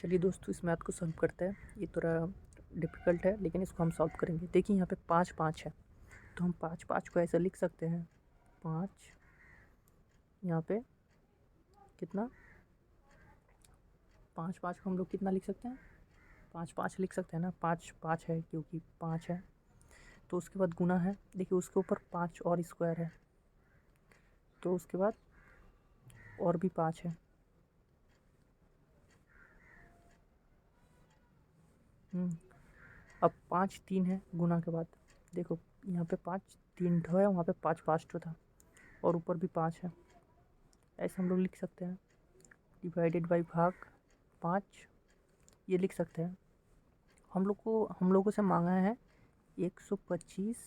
चलिए दोस्तों, इस मैथ को सॉल्व करते हैं। ये थोड़ा डिफ़िकल्ट है लेकिन इसको हम सॉल्व करेंगे। देखिए यहाँ पे 5 5 है, तो हम 5 5 को ऐसे लिख सकते हैं। 5 यहाँ पे कितना, 5 5 को हम लोग कितना लिख सकते हैं, 5 5 लिख सकते हैं ना। 5 5 है क्योंकि 5 है, तो उसके बाद गुना है। देखिए उसके ऊपर 5 और स्क्वायर है, तो उसके बाद और भी 5 है। अब 5 3 है गुना के बाद। देखो यहाँ पे 5 3 ठो है, वहाँ पे 5 5 ठो था, और ऊपर भी 5 है। ऐसे हम लोग लिख सकते हैं, डिवाइडेड बाई भाग 5 ये लिख सकते हैं। हम लोगों से मांगा है 125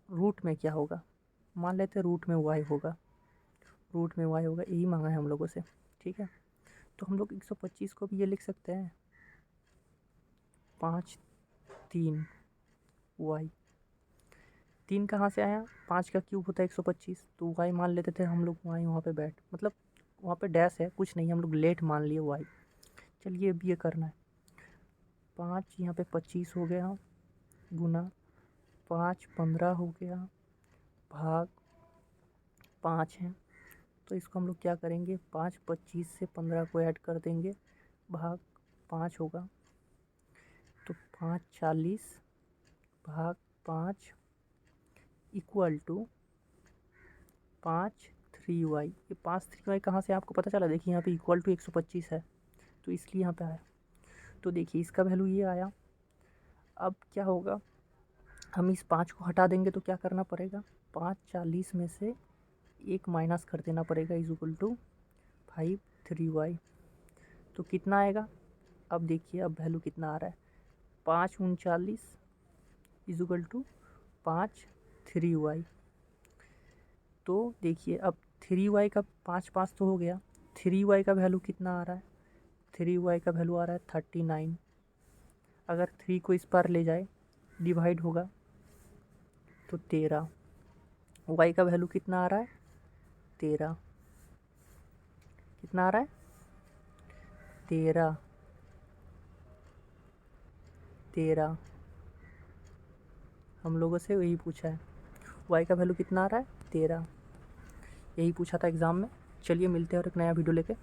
रूट में क्या होगा। मान लेते हैं रूट में वाई होगा, रूट में वाई होगा, यही मांगा है हम लोगों से। ठीक है, तो हम लोग 125 को भी ये लिख सकते हैं 5 3 वाई। 3 कहाँ से आया, 5 का क्यूब होता है 125, तो वाई मान लेते थे हम लोग। वाई वहाँ पे बैठ मतलब वहाँ पे डैश है, कुछ नहीं, हम लोग लेट मान लिए वाई। चलिए अब ये करना है। 5 यहाँ पे 25 हो गया, गुना 5 15 हो गया, भाग 5 है। तो इसको हम लोग क्या करेंगे, 5 25 से 15 को ऐड कर देंगे, भाग 5 होगा। तो 5 40 भाग 5 इक्वल टू 5 3 वाई। ये 5 3 वाई कहाँ से आपको पता चला, देखिए यहाँ पे इक्वल टू 125 है, तो इसलिए यहाँ पे आया। तो देखिए इसका वैल्यू ये आया। अब क्या होगा, हम इस 5 को हटा देंगे तो क्या करना पड़ेगा, 5 40 में से 1 माइनस कर देना पड़ेगा, इज इक्वल टू 5 3 वाई। तो कितना आएगा, अब देखिए अब वैल्यू कितना आ रहा है, 5 39 इज इक्वल टू 5 3 वाई। तो देखिए अब 3 वाई का 5 5 तो हो गया, 3 वाई का वैल्यू कितना आ रहा है, 3 वाई का वैल्यू आ रहा है 39। अगर 3 को इस पर ले जाए डिवाइड होगा तो 13। वाई का वैल्यू कितना आ रहा है 13, कितना आ रहा है 13 13। हम लोगों से यही पूछा है, वाई का वैल्यू कितना आ रहा है 13, यही पूछा था एग्ज़ाम में। चलिए मिलते हैं और एक नया वीडियो लेके।